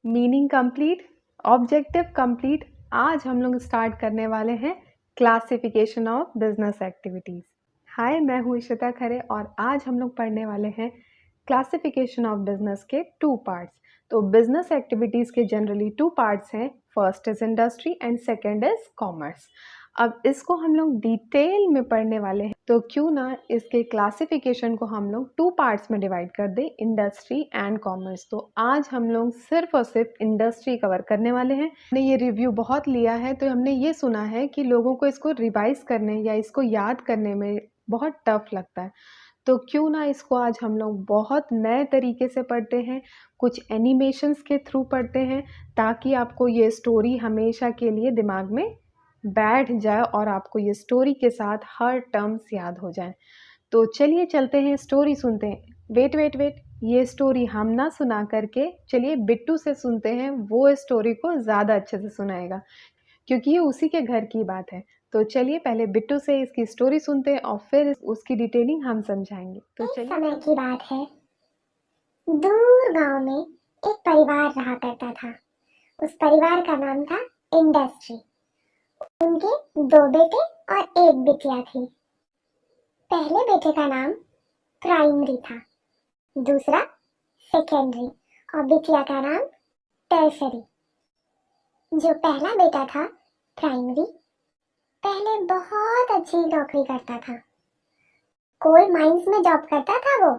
Meaning complete, objective complete. आज हम लोग स्टार्ट करने वाले हैं क्लासिफिकेशन ऑफ बिजनेस एक्टिविटीज़। हाय, मैं हूँ इशिता खरे और आज हम लोग पढ़ने वाले हैं क्लासिफिकेशन ऑफ बिजनेस के टू पार्ट्स। तो बिजनेस एक्टिविटीज़ के जनरली टू पार्ट्स हैं, first is industry and second is commerce. अब इसको हम लोग डिटेल में पढ़ने वाले हैं, तो क्यों ना इसके क्लासिफिकेशन को हम लोग टू पार्ट्स में डिवाइड कर दें, इंडस्ट्री एंड कॉमर्स। तो आज हम लोग सिर्फ और सिर्फ इंडस्ट्री कवर करने वाले हैं। हमने ये रिव्यू बहुत लिया है, तो हमने ये सुना है कि लोगों को इसको रिवाइज करने या इसको याद करने में बहुत टफ लगता है, तो क्यों ना इसको आज हम लोग बहुत नए तरीके से पढ़ते हैं, कुछ एनिमेशंस के थ्रू पढ़ते हैं, ताकि आपको ये स्टोरी हमेशा के लिए दिमाग में बैठ जाए और आपको ये स्टोरी के साथ हर टर्म्स याद हो जाए। तो चलिए चलते हैं, स्टोरी सुनते हैं। वेट वेट वेट, ये स्टोरी हम ना सुना करके चलिए बिट्टू से सुनते हैं, वो इस स्टोरी को ज़्यादा अच्छे से सुनाएगा क्योंकि ये उसी के घर की बात है। तो चलिए पहले बिट्टू से इसकी स्टोरी सुनते हैं और फिर उसकी डिटेलिंग हम समझाएंगे। तो एक चलिए। समय की बात है। दूर गांव में एक परिवार रहा करता था। उस परिवार का नाम था इंडस्ट्री। उनके दो बेटे और एक बिटिया थी। पहले बेटे का नाम प्राइमरी था, दूसरा सेकेंडरी और बिटिया का नाम टर्शरी। जो पहला बेटा था प्राइमरी, पहले बहुत अच्छी नौकरी करता था। कोल माइंस में जॉब करता था वो।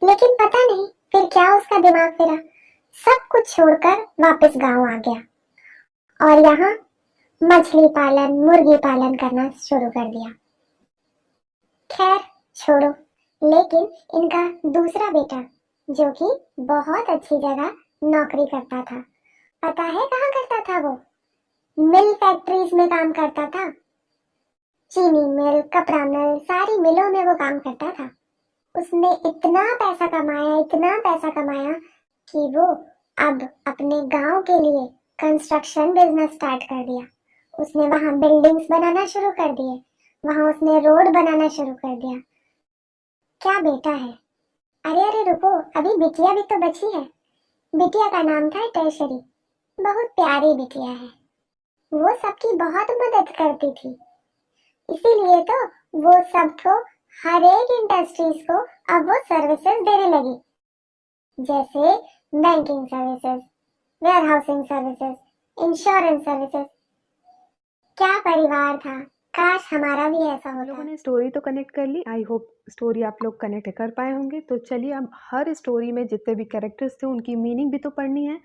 लेकिन पता नहीं फिर क्या उसका दिमाग फिरा, सब कुछ छोड़कर वापस गांव आ गया और यहाँ मछली पालन, मुर्गी पालन करना शुरू कर दिया। खैर छोड़ो, लेकिन इनका दूसरा बेटा जो कि बहुत अच्छी जगह नौकरी करता था, पता है कहाँ करता था वो? मिल फैक्ट्रीज में काम करता था। चीनी मिल, कपड़ा मिल, सारी मिलों में वो काम करता था। उसने इतना पैसा कमाया कि वो अब अपने गांव के लिए कंस्ट्रक्शन बिजनेस स्टार्ट कर दिया। उसने वहां बिल्डिंग्स बनाना शुरू कर दिए, वहां उसने रोड बनाना शुरू कर दिया। क्या बेटा है! अरे अरे रुको, अभी बिटिया भी तो बची है। बिटिया का नाम था टर्शरी। बहुत प्यारी बिटिया है, वो सबकी बहुत मदद करती थी। इसीलिए तो वो सबको, हर एक इंडस्ट्रीज को अब वो सर्विसेज देने लगी, जैसे banking services, warehousing services, insurance services. क्या परिवार था! काश हमारा भी ऐसा हम लोगों होता। ने स्टोरी तो कनेक्ट कर ली, आई होप स्टोरी आप लोग कनेक्ट कर पाए होंगे। तो चलिए, अब हर स्टोरी में जितने भी कैरेक्टर्स थे उनकी मीनिंग भी तो पढ़नी है,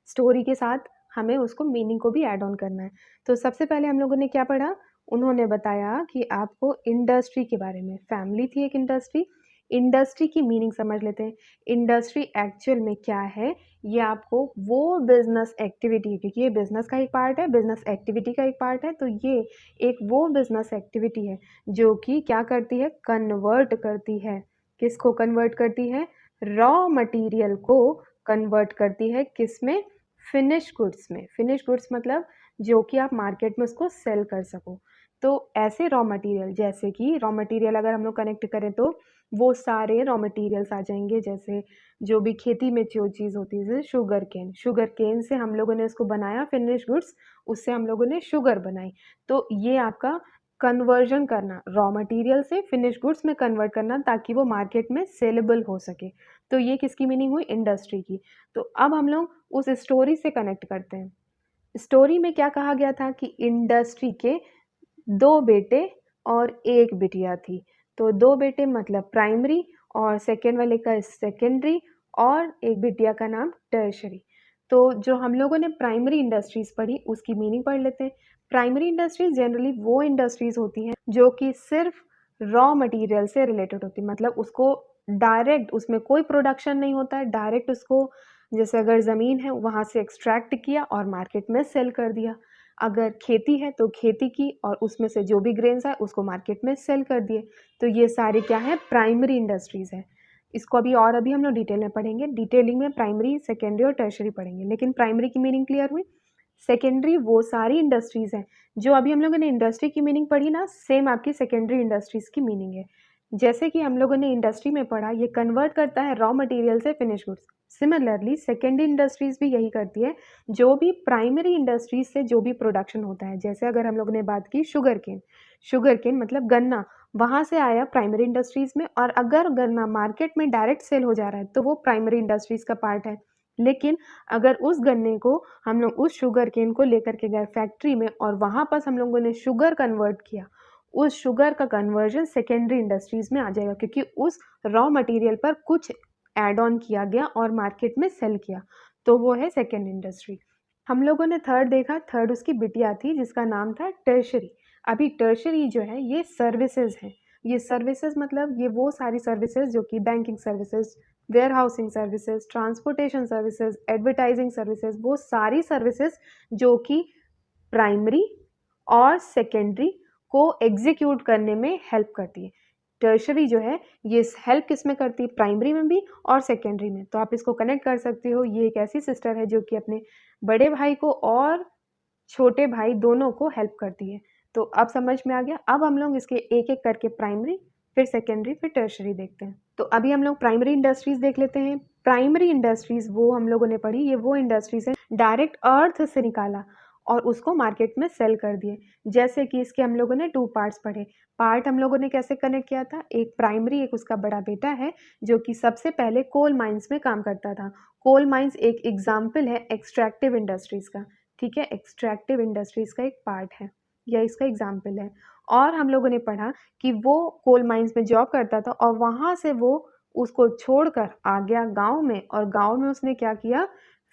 स्टोरी के साथ हमें उसको मीनिंग को भी ऐड ऑन करना है। तो सबसे पहले हम लोगों ने क्या पढ़ा, उन्होंने बताया कि आपको इंडस्ट्री के बारे में, फैमिली थी एक इंडस्ट्री। इंडस्ट्री की मीनिंग समझ लेते हैं। इंडस्ट्री एक्चुअल में क्या है, ये आपको वो बिजनेस एक्टिविटी है, क्योंकि ये बिजनेस का एक पार्ट है, बिजनेस एक्टिविटी का एक पार्ट है, तो ये एक वो बिजनेस एक्टिविटी है जो कि क्या करती है, कन्वर्ट करती है। किसको कन्वर्ट करती है? रॉ मटेरियल को कन्वर्ट करती है, किसमें? फिनिश गुड्स में। फिनिश गुड्स मतलब जो कि आप मार्केट में उसको सेल कर सको। तो ऐसे रॉ मटेरियल, जैसे कि रॉ मटेरियल अगर हम लोग कनेक्ट करें तो वो सारे रॉ मटेरियल्स आ जाएंगे, जैसे जो भी खेती में जो चीज़ होती है, जैसे शुगर केन से हम लोगों ने उसको बनाया फिनिश गुड्स, उससे हम लोगों ने शुगर बनाई। तो ये आपका कन्वर्जन करना, रॉ मटेरियल से फिनिश गुड्स में कन्वर्ट करना, ताकि वो मार्केट में सेलेबल हो सके। तो ये किसकी मीनिंग हुई? इंडस्ट्री की। तो अब हम लोग उस स्टोरी से कनेक्ट करते हैं। स्टोरी में क्या कहा गया था कि इंडस्ट्री के दो बेटे और एक बिटिया थी। तो दो बेटे मतलब प्राइमरी और सेकेंड वाले का सेकेंडरी, और एक बिटिया का नाम टर्शरी। तो जो हम लोगों ने प्राइमरी इंडस्ट्रीज पढ़ी उसकी मीनिंग पढ़ लेते हैं। प्राइमरी इंडस्ट्रीज जनरली वो इंडस्ट्रीज होती हैं जो कि सिर्फ रॉ मटेरियल से रिलेटेड होती है, मतलब उसको डायरेक्ट, उसमें कोई प्रोडक्शन नहीं होता है, डायरेक्ट उसको, जैसे अगर ज़मीन है वहाँ से एक्सट्रैक्ट किया और मार्केट में सेल कर दिया। अगर खेती है तो खेती की और उसमें से जो भी ग्रेन्स आए उसको मार्केट में सेल कर दिए। तो ये सारे क्या है? प्राइमरी इंडस्ट्रीज़ है। इसको अभी हम लोग डिटेल में पढ़ेंगे, डिटेलिंग में प्राइमरी, सेकेंडरी और टर्शरी पढ़ेंगे, लेकिन प्राइमरी की मीनिंग क्लियर हुई। सेकेंडरी वो सारी इंडस्ट्रीज़ हैं जो अभी हम लोगों ने इंडस्ट्री की मीनिंग पढ़ी ना, सेम आपकी सेकेंडरी इंडस्ट्रीज़ की मीनिंग है। जैसे कि हम लोगों ने इंडस्ट्री में पढ़ा, ये कन्वर्ट करता है रॉ मटेरियल से finish goods. Similarly secondary industries भी यही करती है। जो भी प्राइमरी इंडस्ट्रीज से जो भी प्रोडक्शन होता है, जैसे अगर हम लोगों ने बात की शुगर केन मतलब गन्ना, वहाँ से आया प्राइमरी इंडस्ट्रीज में, और अगर गन्ना मार्केट में डायरेक्ट सेल हो जा रहा है तो वो प्राइमरी इंडस्ट्रीज का पार्ट है। लेकिन अगर उस गन्ने को हम लोग उस शुगर केन को लेकर के गए फैक्ट्री में और वहाँ पर हम लोगों ने शुगर कन्वर्ट किया, उस शुगर का कन्वर्जन सेकेंडरी इंडस्ट्रीज में आ जाएगा, क्योंकि उस रॉ मटेरियल पर कुछ एड ऑन किया गया और मार्केट में सेल किया, तो वो है सेकेंड इंडस्ट्री। हम लोगों ने थर्ड देखा, थर्ड उसकी बिटिया थी जिसका नाम था टर्शरी। अभी टर्शरी जो है ये सर्विसेज है। ये सर्विसेज मतलब ये वो सारी सर्विसेज जो कि banking services, warehousing services, transportation services, advertising services, वो सारी सर्विसेज जो कि प्राइमरी और सेकेंडरी को एग्जीक्यूट करने में हेल्प करती है। टर्शरी जो है ये हेल्प किस में करती है, प्राइमरी में भी और सेकेंडरी में। तो आप इसको कनेक्ट कर सकते हो, ये एक ऐसी सिस्टर है जो कि अपने बड़े भाई को और छोटे भाई दोनों को हेल्प करती है। तो अब समझ में आ गया। अब हम लोग इसके एक एक करके प्राइमरी, फिर सेकेंडरी, फिर टर्शरी देखते हैं। तो अभी हम लोग प्राइमरी इंडस्ट्रीज देख लेते हैं। प्राइमरी इंडस्ट्रीज वो हम लोगों ने पढ़ी, ये वो इंडस्ट्रीज है डायरेक्ट अर्थ से निकाला और उसको मार्केट में सेल कर दिए। जैसे कि इसके हम लोगों ने 2 पार्ट्स पढ़े। पार्ट हम लोगों ने कैसे कनेक्ट किया था, एक प्राइमरी, एक उसका बड़ा बेटा है जो कि सबसे पहले कोल माइंस में काम करता था। कोल माइंस एक एग्जाम्पल है एक्सट्रैक्टिव इंडस्ट्रीज का, ठीक है, एक्सट्रैक्टिव इंडस्ट्रीज का एक पार्ट है या इसका एग्जाम्पल है। और हम लोगों ने पढ़ा कि वो कोल माइंस में जॉब करता था और वहाँ से वो उसको छोड़कर आ गया गांव में, और गांव में उसने क्या किया,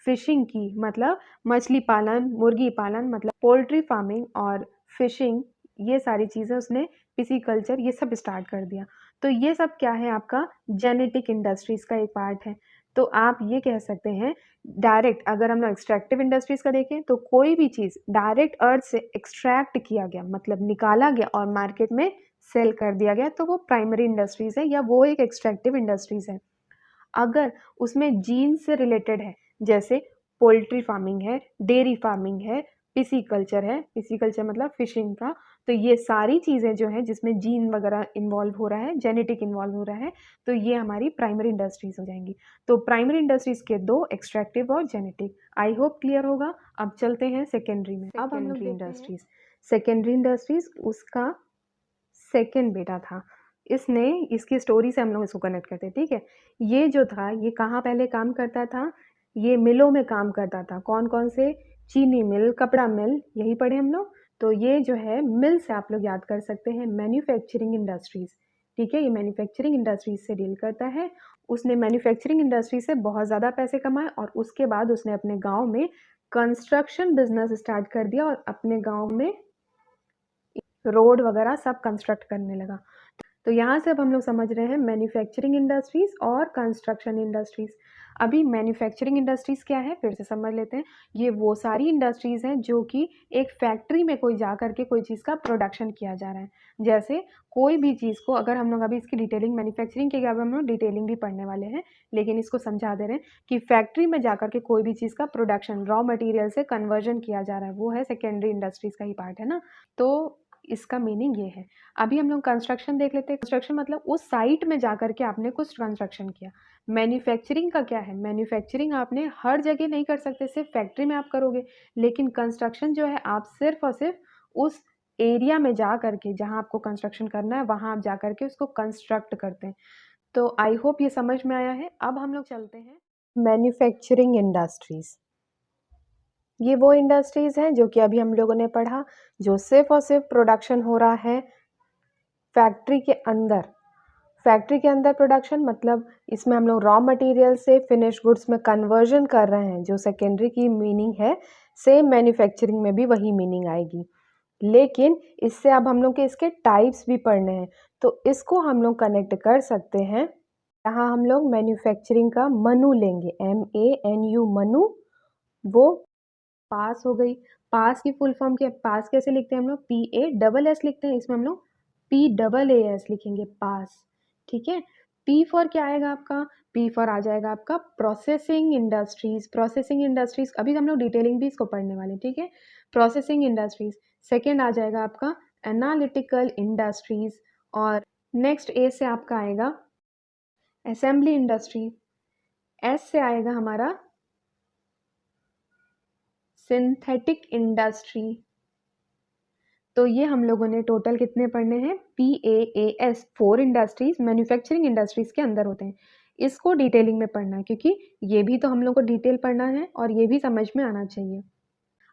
फिशिंग की, मतलब मछली पालन, मुर्गी पालन, मतलब पोल्ट्री फार्मिंग और फिशिंग, ये सारी चीज़ें उसने, पिसीकल्चर, ये सब स्टार्ट कर दिया। तो ये सब क्या है, आपका जेनेटिक इंडस्ट्रीज का एक पार्ट है। तो आप ये कह सकते हैं डायरेक्ट, अगर हम लोग एक्सट्रैक्टिव इंडस्ट्रीज का देखें तो कोई भी चीज़ डायरेक्ट अर्थ से एक्सट्रैक्ट किया गया, मतलब निकाला गया और मार्केट में सेल कर दिया गया, तो वो प्राइमरी इंडस्ट्रीज है या वो एक एक्सट्रैक्टिव इंडस्ट्रीज है। अगर उसमें जीन से रिलेटेड है, जैसे पोल्ट्री फार्मिंग है, डेयरी फार्मिंग है, पिसीकल्चर है, पिसीकल्चर मतलब फिशिंग का, तो ये सारी चीज़ें जो हैं जिसमें जीन वगैरह इन्वॉल्व हो रहा है, जेनेटिक इन्वॉल्व हो रहा है, तो ये हमारी प्राइमरी इंडस्ट्रीज हो जाएंगी। तो प्राइमरी इंडस्ट्रीज के 2, एक्सट्रैक्टिव और जेनेटिक। आई होप क्लियर होगा। अब चलते हैं सेकेंडरी में। अब हम लोग सेकेंडरी इंडस्ट्रीज, सेकेंडरी इंडस्ट्रीज उसका सेकेंड बेटा था। इसने, इसकी स्टोरी से हम लोग इसको कनेक्ट करते हैं, ठीक है। ये जो था ये कहाँ पहले काम करता था, ये मिलों में काम करता था। कौन कौन से, चीनी मिल, कपड़ा मिल, यही पढ़े हम लोग। तो ये जो है मिल से आप लोग याद कर सकते हैं मैन्युफैक्चरिंग इंडस्ट्रीज, ठीक है, ये मैन्युफैक्चरिंग इंडस्ट्रीज से डील करता है। उसने मैन्युफैक्चरिंग इंडस्ट्री से बहुत ज़्यादा पैसे कमाए और उसके बाद उसने अपने गाँव में कंस्ट्रक्शन बिजनेस स्टार्ट कर दिया और अपने गाँव में रोड वगैरह सब कंस्ट्रक्ट करने लगा। तो यहाँ से अब हम लोग समझ रहे हैं मैन्युफैक्चरिंग इंडस्ट्रीज और कंस्ट्रक्शन इंडस्ट्रीज। अभी मैन्युफैक्चरिंग इंडस्ट्रीज क्या है, फिर से समझ लेते हैं। ये वो सारी इंडस्ट्रीज हैं जो कि एक फैक्ट्री में कोई जा करके कोई चीज़ का प्रोडक्शन किया जा रहा है। जैसे कोई भी चीज़ को, अगर हम लोग अभी इसकी डिटेलिंग, मैन्युफैक्चरिंग के अब हम लोग डिटेलिंग भी पढ़ने वाले हैं, लेकिन इसको समझा दे रहे हैं कि फैक्ट्री में जा करके कोई भी चीज़ का प्रोडक्शन रॉ मटीरियल से कन्वर्जन किया जा रहा है, वो है सेकेंडरी इंडस्ट्रीज का ही पार्ट है ना। तो इसका मीनिंग ये है। अभी हम लोग कंस्ट्रक्शन देख लेते हैं। कंस्ट्रक्शन मतलब उस साइट में जाकर के आपने कुछ कंस्ट्रक्शन किया। मैन्युफैक्चरिंग का क्या है, मैन्युफैक्चरिंग आपने हर जगह नहीं कर सकते, सिर्फ फैक्ट्री में आप करोगे। लेकिन कंस्ट्रक्शन जो है आप सिर्फ और सिर्फ उस एरिया में जा करके, जहाँ आपको कंस्ट्रक्शन करना है वहाँ आप जा करके उसको कंस्ट्रक्ट करते हैं। तो आई होप ये समझ में आया है। अब हम लोग चलते हैं मैन्युफैक्चरिंग इंडस्ट्रीज। ये वो इंडस्ट्रीज हैं जो कि अभी हम लोगों ने पढ़ा, जो सिर्फ और सिर्फ प्रोडक्शन हो रहा है फैक्ट्री के अंदर। फैक्ट्री के अंदर प्रोडक्शन मतलब इसमें हम लोग रॉ मटेरियल से फिनिश गुड्स में कन्वर्जन कर रहे हैं, जो सेकेंडरी की मीनिंग है। सेम मैन्युफैक्चरिंग में भी वही मीनिंग आएगी, लेकिन इससे अब हम लोग के इसके टाइप्स भी पढ़ने हैं, तो इसको हम लोग कनेक्ट कर सकते हैं। यहाँ हम लोग मैन्युफैक्चरिंग का मनु लेंगे, MANU, मनु। वो पास हो गई। पास की फुल फॉर्म क्या, पास कैसे लिखते हैं हम लोग, PASS लिखते हैं, इसमें हम लोग PAAS लिखेंगे, पास, ठीक है। P फॉर क्या आएगा आपका, P फॉर आ जाएगा आपका प्रोसेसिंग इंडस्ट्रीज। प्रोसेसिंग इंडस्ट्रीज अभी हम लोग डिटेलिंग भी इसको पढ़ने वाले हैं, ठीक है। Processing industries. सेकेंड आ जाएगा आपका एनालिटिकल इंडस्ट्रीज और नेक्स्ट ए से आपका आएगा असेंबली इंडस्ट्री, एस से आएगा हमारा सिंथेटिक इंडस्ट्री। तो ये हम लोगों ने टोटल कितने पढ़ने हैं, PAAS 4 इंडस्ट्रीज मैन्युफैक्चरिंग इंडस्ट्रीज के अंदर होते हैं। इसको डिटेलिंग में पढ़ना है क्योंकि ये भी तो हम लोग को डिटेल पढ़ना है और ये भी समझ में आना चाहिए।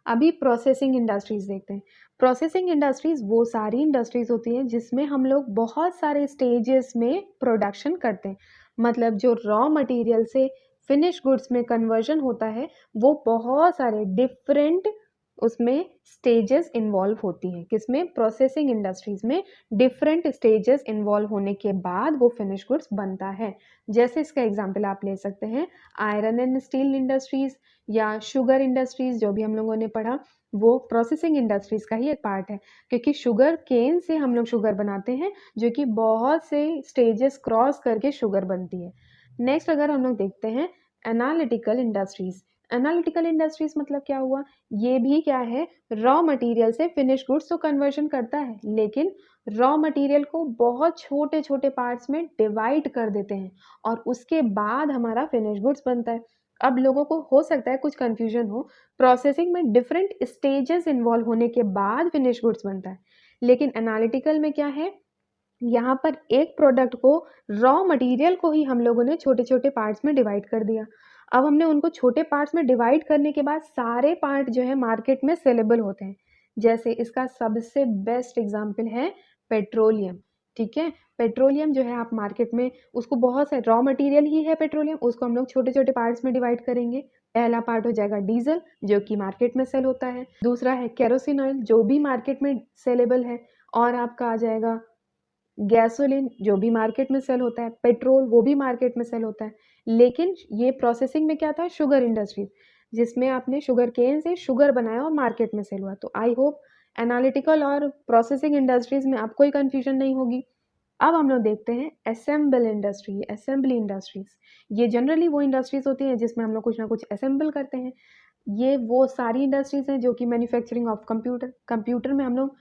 अभी प्रोसेसिंग इंडस्ट्रीज देखते हैं। प्रोसेसिंग इंडस्ट्रीज वो सारी इंडस्ट्रीज होती हैं जिसमें हम लोग बहुत सारे स्टेजेस में प्रोडक्शन करते हैं। मतलब जो रॉ मटेरियल से फिनिश गुड्स में कन्वर्जन होता है वो बहुत सारे डिफरेंट उसमें स्टेजेस इन्वॉल्व होती हैं। किसमें, प्रोसेसिंग इंडस्ट्रीज में डिफरेंट स्टेजेस इन्वॉल्व होने के बाद वो फिनिश गुड्स बनता है। जैसे इसका एग्जांपल आप ले सकते हैं आयरन एंड स्टील इंडस्ट्रीज या शुगर इंडस्ट्रीज, जो भी हम लोगों ने पढ़ा वो प्रोसेसिंग इंडस्ट्रीज का ही एक पार्ट है क्योंकि शुगर केन से हम लोग शुगर बनाते हैं जो कि बहुत से स्टेजेस क्रॉस करके शुगर बनती है। नेक्स्ट अगर हम लोग देखते हैं एनालिटिकल इंडस्ट्रीज। एनालिटिकल इंडस्ट्रीज मतलब क्या हुआ, ये भी क्या है, रॉ मटेरियल से फिनिश गुड्स तो कन्वर्जन करता है लेकिन रॉ मटेरियल को बहुत छोटे छोटे पार्ट्स में डिवाइड कर देते हैं और उसके बाद हमारा फिनिश गुड्स बनता है। अब लोगों को हो सकता है कुछ कंफ्यूजन हो, प्रोसेसिंग में डिफरेंट स्टेजेस इन्वॉल्व होने के बाद फिनिश गुड्स बनता है, लेकिन एनालिटिकल में क्या है, यहाँ पर एक प्रोडक्ट को रॉ मटेरियल को ही हम लोगों ने छोटे छोटे पार्ट्स में डिवाइड कर दिया। अब हमने उनको छोटे पार्ट्स में डिवाइड करने के बाद सारे पार्ट जो है मार्केट में सेलेबल होते हैं। जैसे इसका सबसे बेस्ट एग्जांपल है पेट्रोलियम। ठीक है, पेट्रोलियम जो है आप मार्केट में उसको बहुत सारे रॉ मटेरियल ही है पेट्रोलियम, उसको हम लोग छोटे छोटे पार्ट्स में डिवाइड करेंगे। पहला पार्ट हो जाएगा डीजल जो कि मार्केट में सेल होता है, दूसरा है केरोसिन ऑयल जो भी मार्केट में सेलेबल है, और आपका आ जाएगा गैसोलीन जो भी मार्केट में सेल होता है, पेट्रोल वो भी मार्केट में सेल होता है। लेकिन ये प्रोसेसिंग में क्या था, शुगर इंडस्ट्री, जिसमें आपने शुगर केन से शुगर बनाया और मार्केट में सेल हुआ। तो आई होप एनालिटिकल और प्रोसेसिंग इंडस्ट्रीज में आपको कोई कंफ्यूजन नहीं होगी। अब हम लोग देखते हैं असेंबल इंडस्ट्री, असेंबली इंडस्ट्रीज। ये जनरली वो इंडस्ट्रीज होती हैं जिसमें हम लोग कुछ ना कुछ असेंबल करते हैं। ये वो सारी इंडस्ट्रीज हैं जो कि मैन्युफैक्चरिंग ऑफ कंप्यूटर में हम लोग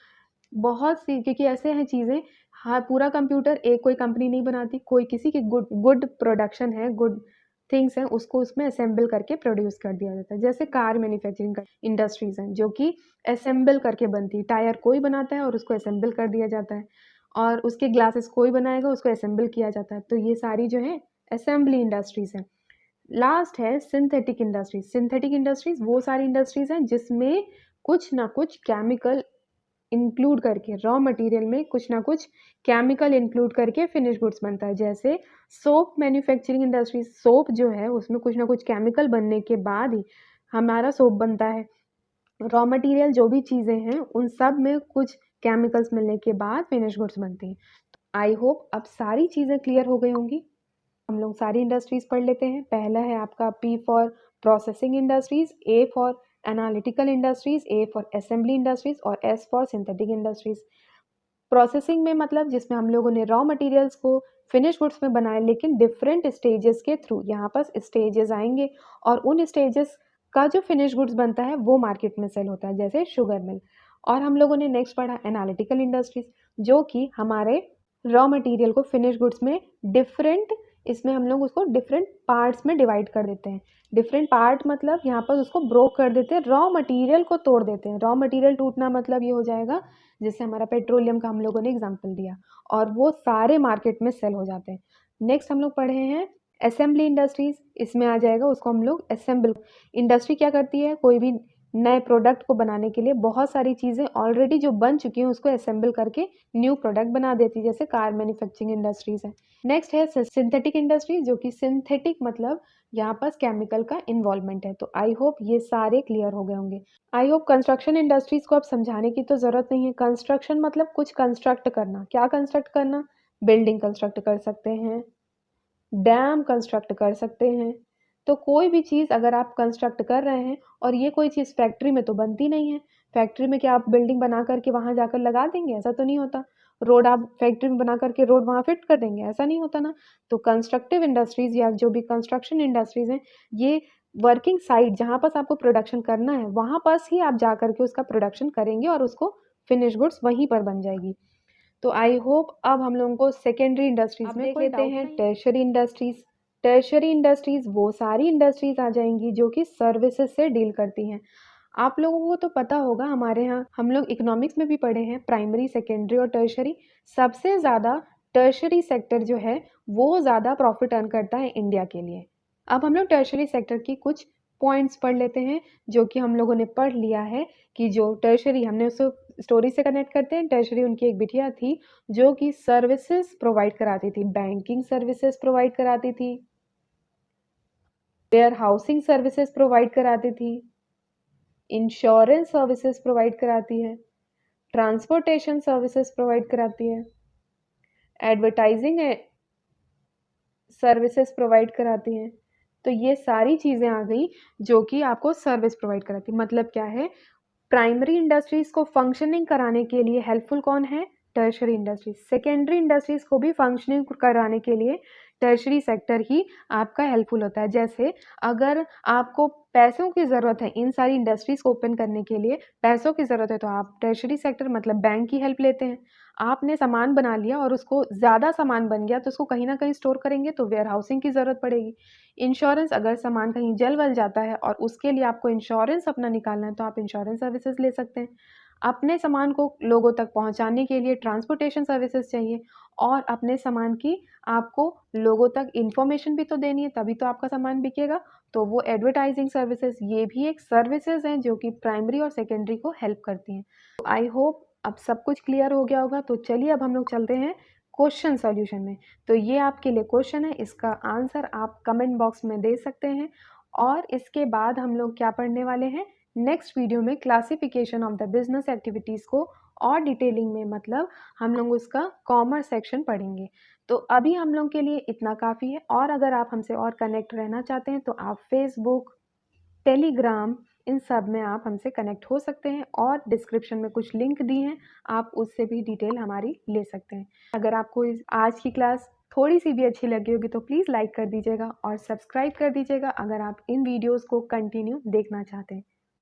बहुत सी, क्योंकि ऐसे हैं चीज़ें, हाँ पूरा कंप्यूटर एक कोई कंपनी नहीं बनाती, कोई किसी की गुड प्रोडक्शन है, गुड थिंग्स हैं उसको उसमें असेंबल करके प्रोड्यूस कर दिया जाता है। जैसे कार मैन्युफैक्चरिंग का इंडस्ट्रीज हैं जो कि असेंबल करके बनती है, टायर कोई बनाता है और उसको असेंबल कर दिया जाता है, और उसके ग्लासेस कोई बनाएगा उसको असेंबल किया जाता है। तो ये सारी जो है असेंबली इंडस्ट्रीज हैं। लास्ट है सिंथेटिक इंडस्ट्रीज। सिंथेटिक इंडस्ट्रीज वो सारी इंडस्ट्रीज हैं जिसमें कुछ ना कुछ केमिकल इंक्लूड करके, रॉ मटेरियल में कुछ ना कुछ केमिकल इंक्लूड करके फिनिश गुड्स बनता है। जैसे सोप मैन्युफैक्चरिंग इंडस्ट्री, सोप जो है उसमें कुछ ना कुछ केमिकल बनने के बाद ही हमारा सोप बनता है। रॉ मटेरियल जो भी चीज़ें हैं उन सब में कुछ केमिकल्स मिलने के बाद फिनिश गुड्स बनते हैं। आई होप अब सारी चीज़ें क्लियर हो गई होंगी। हम लोग सारी इंडस्ट्रीज पढ़ लेते हैं। पहला है आपका P for processing industries, A for analytical industries, A for assembly industries और S for synthetic industries. Processing में मतलब जिसमें हम लोगों ने रॉ मटेरियल्स को फिनिश गुड्स में बनाए लेकिन डिफरेंट स्टेजेस के थ्रू, यहाँ पर स्टेजेस आएंगे और उन स्टेजेस का जो फिनिश गुड्स बनता है वो मार्केट में सेल होता है, जैसे शुगर मिल। और हम लोगों ने नेक्स्ट पढ़ा एनालिटिकल इंडस्ट्रीज जो कि हमारे रॉ मटेरियल को फिनिश गुड्स में डिफरेंट, इसमें हम लोग उसको डिफरेंट पार्ट्स में डिवाइड कर देते हैं। डिफरेंट पार्ट मतलब यहाँ पर उसको ब्रोक कर देते हैं, रॉ मटेरियल को तोड़ देते हैं। रॉ मटेरियल टूटना मतलब ये हो जाएगा जैसे हमारा पेट्रोलियम का हम लोगों ने एग्जाम्पल दिया, और वो सारे मार्केट में सेल हो जाते हैं। नेक्स्ट हम लोग पढ़े हैं असेंबली इंडस्ट्रीज, इसमें आ जाएगा उसको हम लोग असेंबल। इंडस्ट्री क्या करती है, कोई भी नए प्रोडक्ट को बनाने के लिए बहुत सारी चीज़ें ऑलरेडी जो बन चुकी हैं उसको असेंबल करके न्यू प्रोडक्ट बना देती है, जैसे कार मैन्युफैक्चरिंग इंडस्ट्रीज है। नेक्स्ट है सिंथेटिक इंडस्ट्री जो कि सिंथेटिक मतलब यहाँ पर केमिकल का इन्वॉल्वमेंट है। तो आई होप ये सारे क्लियर हो गए होंगे। आई होप कंस्ट्रक्शन इंडस्ट्रीज को अब समझाने की तो ज़रूरत नहीं है। कंस्ट्रक्शन मतलब कुछ कंस्ट्रक्ट करना। क्या कंस्ट्रक्ट करना, बिल्डिंग कंस्ट्रक्ट कर सकते हैं, डैम कंस्ट्रक्ट कर सकते हैं। तो कोई भी चीज़ अगर आप कंस्ट्रक्ट कर रहे हैं, और ये कोई चीज़ फैक्ट्री में तो बनती नहीं है। फैक्ट्री में क्या आप बिल्डिंग बना करके वहाँ जाकर लगा देंगे, ऐसा तो नहीं होता। रोड आप फैक्ट्री में बना करके रोड वहाँ फिट कर देंगे, ऐसा नहीं होता ना। तो कंस्ट्रक्टिव इंडस्ट्रीज या जो भी कंस्ट्रक्शन इंडस्ट्रीज हैं, ये वर्किंग साइट जहाँ पर आपको प्रोडक्शन करना है वहाँ पर ही आप जा करके उसका प्रोडक्शन करेंगे और उसको फिनिश गुड्स वहीं पर बन जाएगी। तो आई होप अब हम लोगों को सेकेंडरी इंडस्ट्रीज में देख लेते हैं टर्शरी इंडस्ट्रीज। टर्शरी इंडस्ट्रीज वो सारी इंडस्ट्रीज आ जाएंगी जो कि सर्विसेज से डील करती हैं। आप लोगों को तो पता होगा, हमारे यहाँ हम लोग इकोनॉमिक्स में भी पढ़े हैं, प्राइमरी, सेकेंडरी और टर्शरी। सबसे ज़्यादा टर्शरी सेक्टर जो है वो ज़्यादा प्रॉफिट अर्न करता है इंडिया के लिए। अब हम लोग टर्शरी सेक्टर की कुछ पॉइंट्स पढ़ लेते हैं जो कि हम लोगों ने पढ़ लिया है कि जो टर्शरी, हमने उसको स्टोरी से कनेक्ट करते हैं। टर्शरी उनकी एक बिटिया थी जो कि सर्विसेज प्रोवाइड कराती थी, बैंकिंग सर्विसेज प्रोवाइड कराती थी, वेयर हाउसिंग सर्विसेज प्रोवाइड कराती थी, इंश्योरेंस सर्विसेज प्रोवाइड कराती है, ट्रांसपोर्टेशन सर्विसेज प्रोवाइड कराती है, एडवर्टाइजिंग सर्विसेज प्रोवाइड कराती हैं। तो ये सारी चीज़ें आ गई जो कि आपको सर्विस प्रोवाइड कराती। मतलब क्या है, प्राइमरी इंडस्ट्रीज़ को फंक्शनिंग कराने के लिए हेल्पफुल कौन है? Tertiary industries. सेकेंडरी इंडस्ट्रीज़ को भी फंक्शनिंग कराने के लिए टर्शरी सेक्टर ही आपका हेल्पफुल होता है। जैसे अगर आपको पैसों की ज़रूरत है, इन सारी इंडस्ट्रीज़ को ओपन करने के लिए पैसों की ज़रूरत है, तो आप टर्शरी सेक्टर मतलब बैंक की हेल्प लेते हैं। आपने सामान बना लिया और उसको ज़्यादा सामान बन गया तो उसको कहीं ना कहीं स्टोर करेंगे तो वेयर हाउसिंग की ज़रूरत पड़ेगी। इंश्योरेंस, अगर सामान कहीं जल वल जाता है और उसके लिए आपको इंश्योरेंस अपना निकालना है तो आप इंश्योरेंस सर्विसेज ले सकते हैं। अपने सामान को लोगों तक पहुंचाने के लिए ट्रांसपोर्टेशन सर्विसेज चाहिए, और अपने सामान की आपको लोगों तक इंफॉर्मेशन भी तो देनी है, तभी तो आपका सामान बिकेगा। तो वो एडवर्टाइजिंग सर्विसेज, ये भी एक सर्विसेज हैं जो कि प्राइमरी और सेकेंडरी को हेल्प करती हैं। तो आई होप अब सब कुछ क्लियर हो गया होगा। तो चलिए अब हम लोग चलते हैं क्वेश्चन सॉल्यूशन में। तो ये आपके लिए क्वेश्चन है, इसका आंसर आप कमेंट बॉक्स में दे सकते हैं। और इसके बाद हम लोग क्या पढ़ने वाले हैं, नेक्स्ट वीडियो में classification of the business activities को और डिटेलिंग में, मतलब हम लोग उसका कॉमर्स सेक्शन पढ़ेंगे। तो अभी हम लोग के लिए इतना काफ़ी है। और अगर आप हमसे और कनेक्ट रहना चाहते हैं तो आप फेसबुक, टेलीग्राम, इन सब में आप हमसे कनेक्ट हो सकते हैं, और डिस्क्रिप्शन में कुछ लिंक दी हैं, आप उससे भी डिटेल हमारी ले सकते हैं। अगर आपको आज की क्लास थोड़ी सी भी अच्छी लगी होगी तो प्लीज़ लाइक कर दीजिएगा और सब्सक्राइब कर दीजिएगा अगर आप इन वीडियोज़ को कंटिन्यू देखना चाहते हैं।